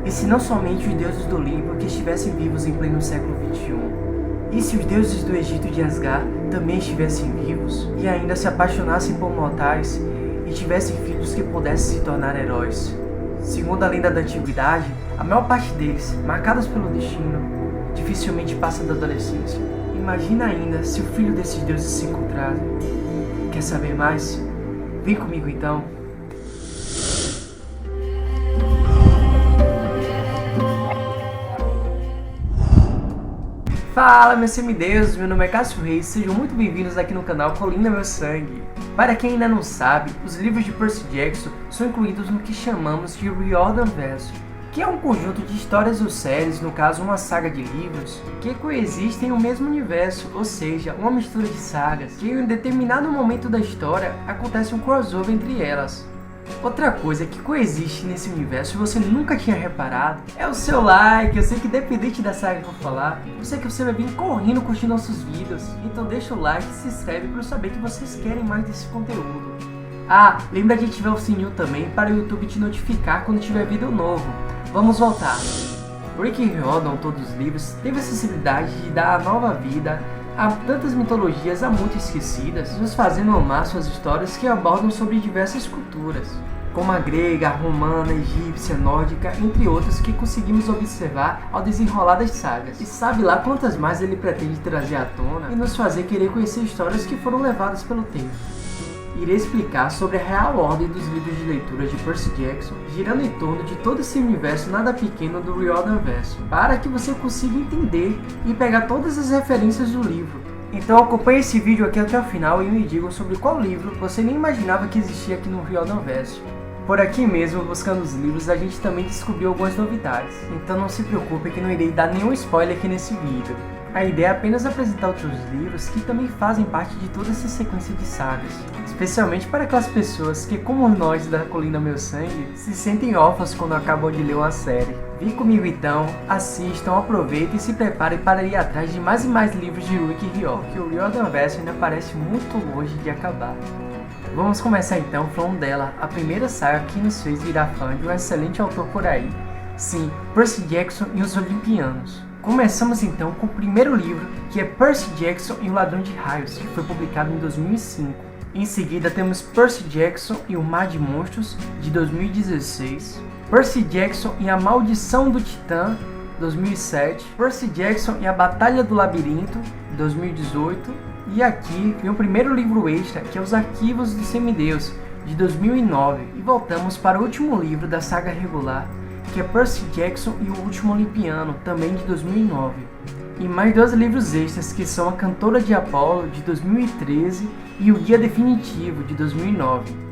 E se não somente os deuses do Olimpo que estivessem vivos em pleno século XXI? E se os deuses do Egito de Asgard também estivessem vivos e ainda se apaixonassem por mortais e tivessem filhos que pudessem se tornar heróis? Segundo a lenda da antiguidade, a maior parte deles, marcados pelo destino, dificilmente passa da adolescência. Imagina ainda se o filho desses deuses se encontrasse. Quer saber mais? Vem comigo então. Fala, meus semideuses, meu nome é Cássio Reis, sejam muito bem-vindos aqui no canal Colina Meu Sangue. Para quem ainda não sabe, os livros de Percy Jackson são incluídos no que chamamos de Riordan Verso, que é um conjunto de histórias ou séries, no caso uma saga de livros, que coexistem no mesmo universo, ou seja, uma mistura de sagas, que em determinado momento da história acontece um crossover entre elas. Outra coisa que coexiste nesse universo e você nunca tinha reparado é o seu like. Eu sei que independente da saga que eu falar, eu sei que você vai vir correndo curtindo nossos vídeos, então deixa o like e se inscreve para eu saber que vocês querem mais desse conteúdo. Ah, lembra de ativar o sininho também para o YouTube te notificar quando tiver vídeo novo. Vamos voltar. Rick Riordan, todos os livros, teve a sensibilidade de dar nova vida a tantas mitologias há muito esquecidas, nos fazendo amar suas histórias que abordam sobre diversas culturas, como a grega, a romana, a egípcia, a nórdica, entre outras que conseguimos observar ao desenrolar das sagas. E sabe lá quantas mais ele pretende trazer à tona e nos fazer querer conhecer histórias que foram levadas pelo tempo. Irei explicar sobre a real ordem dos livros de leitura de Percy Jackson, girando em torno de todo esse universo nada pequeno do Riordan Verso, para que você consiga entender e pegar todas as referências do livro. Então acompanhe esse vídeo aqui até o final e me digam sobre qual livro você nem imaginava que existia aqui no Riordan Verso. Por aqui mesmo, buscando os livros, a gente também descobriu algumas novidades, então não se preocupe que não irei dar nenhum spoiler aqui nesse vídeo. A ideia é apenas apresentar outros livros que também fazem parte de toda essa sequência de sagas, especialmente para aquelas pessoas que, como nós da Colina Meu Sangue, se sentem órfãos quando acabam de ler uma série. Vem comigo então, assistam, aproveitem e se preparem para ir atrás de mais e mais livros de Rick Riordan, que o Riordan Verso ainda parece muito longe de acabar. Vamos começar então falando dela, a primeira saga que nos fez virar fã de um excelente autor por aí. Sim, Percy Jackson e os Olimpianos. Começamos então com o primeiro livro, que é Percy Jackson e o Ladrão de Raios, que foi publicado em 2005. Em seguida temos Percy Jackson e o Mar de Monstros, de 2016. Percy Jackson e a Maldição do Titã, 2007. Percy Jackson e a Batalha do Labirinto, 2018. E aqui vem o primeiro livro extra, que é Os Arquivos do Semideus, de 2009. E voltamos para o último livro da saga regular, que é Percy Jackson e o Último Olimpiano, também de 2009. E mais dois livros extras, que são A Cantora de Apolo, de 2013, e O Guia Definitivo, de 2009.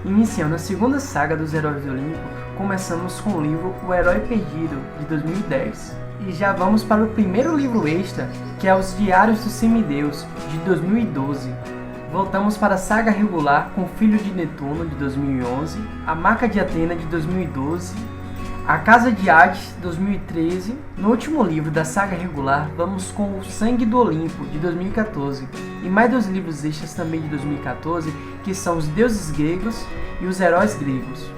Iniciando a segunda saga dos Heróis do Olimpo, começamos com o livro O Herói Perdido, de 2010. E já vamos para o primeiro livro extra, que é Os Diários do Semideus, de 2012. Voltamos para a saga regular com O Filho de Netuno, de 2011, A Marca de Atena, de 2012, A Casa de Hades, de 2013. No último livro da saga regular, vamos com O Sangue do Olimpo, de 2014, e mais dois livros extras também de 2014, que são Os Deuses Gregos e Os Heróis Gregos.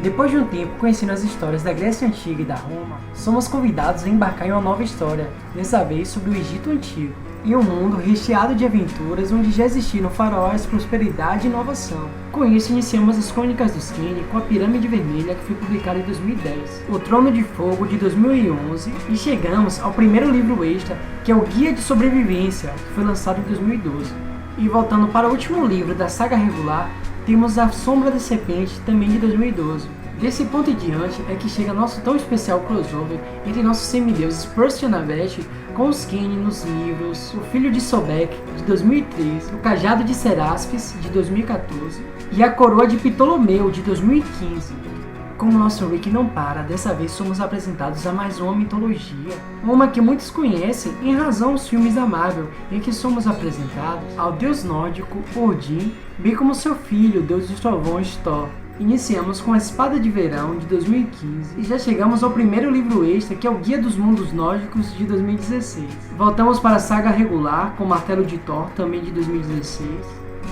Depois de um tempo conhecendo as histórias da Grécia Antiga e da Roma, somos convidados a embarcar em uma nova história, dessa vez sobre o Egito Antigo, e um mundo recheado de aventuras onde já existiram faraós, prosperidade e inovação. Com isso, iniciamos as Crônicas dos Kane com a Pirâmide Vermelha, que foi publicada em 2010, O Trono de Fogo, de 2011, e chegamos ao primeiro livro extra, que é o Guia de Sobrevivência, que foi lançado em 2012. E voltando para o último livro da saga regular, temos A Sombra da Serpente, também de 2012. Desse ponto em diante é que chega nosso tão especial crossover entre nossos semideuses Percy e Anabeth com os Kane nos livros O Filho de Sobek, de 2013, O Cajado de Seraspes, de 2014 e A Coroa de Ptolomeu, de 2015. Como nosso Rick não para, dessa vez somos apresentados a mais uma mitologia, uma que muitos conhecem em razão aos filmes da Marvel, em que somos apresentados ao deus nórdico Odin, bem como seu filho, o deus dos trovões Thor. Iniciamos com A Espada de Verão, de 2015, e já chegamos ao primeiro livro extra, que é o Guia dos Mundos Nórdicos, de 2016. Voltamos para a saga regular, com o Martelo de Thor, também de 2016.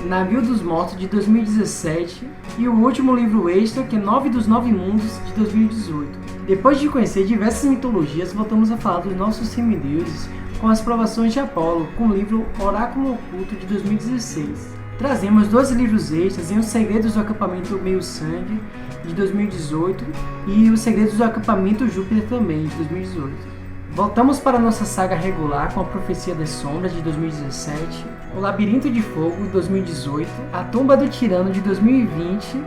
Navio dos Mortos de 2017 e o último livro extra, que é 9 dos 9 Mundos de 2018. Depois de conhecer diversas mitologias, voltamos a falar dos nossos semideuses com as provações de Apolo, com o livro Oráculo Oculto de 2016. Trazemos 2 livros extras em Os Segredos do Acampamento Meio Sangue de 2018 e Os Segredos do Acampamento Júpiter também de 2018. Voltamos para a nossa saga regular com a Profecia das Sombras de 2017, O Labirinto de Fogo de 2018, A Tumba do Tirano de 2020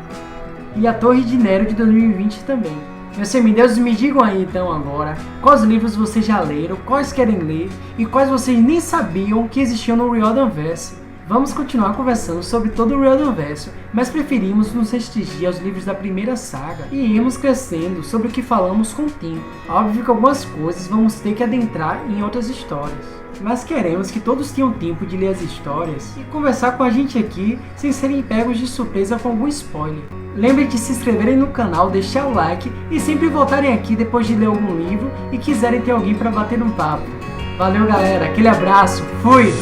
e A Torre de Nero de 2020 também. Meus semideuses, me digam aí então agora quais livros vocês já leram, quais querem ler e quais vocês nem sabiam que existiam no Riordanverso. Vamos continuar conversando sobre todo o Riordanverso, mas preferimos nos restringir aos livros da primeira saga e irmos crescendo sobre o que falamos com o tempo. Óbvio que algumas coisas vamos ter que adentrar em outras histórias, mas queremos que todos tenham tempo de ler as histórias e conversar com a gente aqui sem serem pegos de surpresa com algum spoiler. Lembre de se inscreverem no canal, deixar o like e sempre voltarem aqui depois de ler algum livro e quiserem ter alguém para bater um papo. Valeu galera, aquele abraço, fui!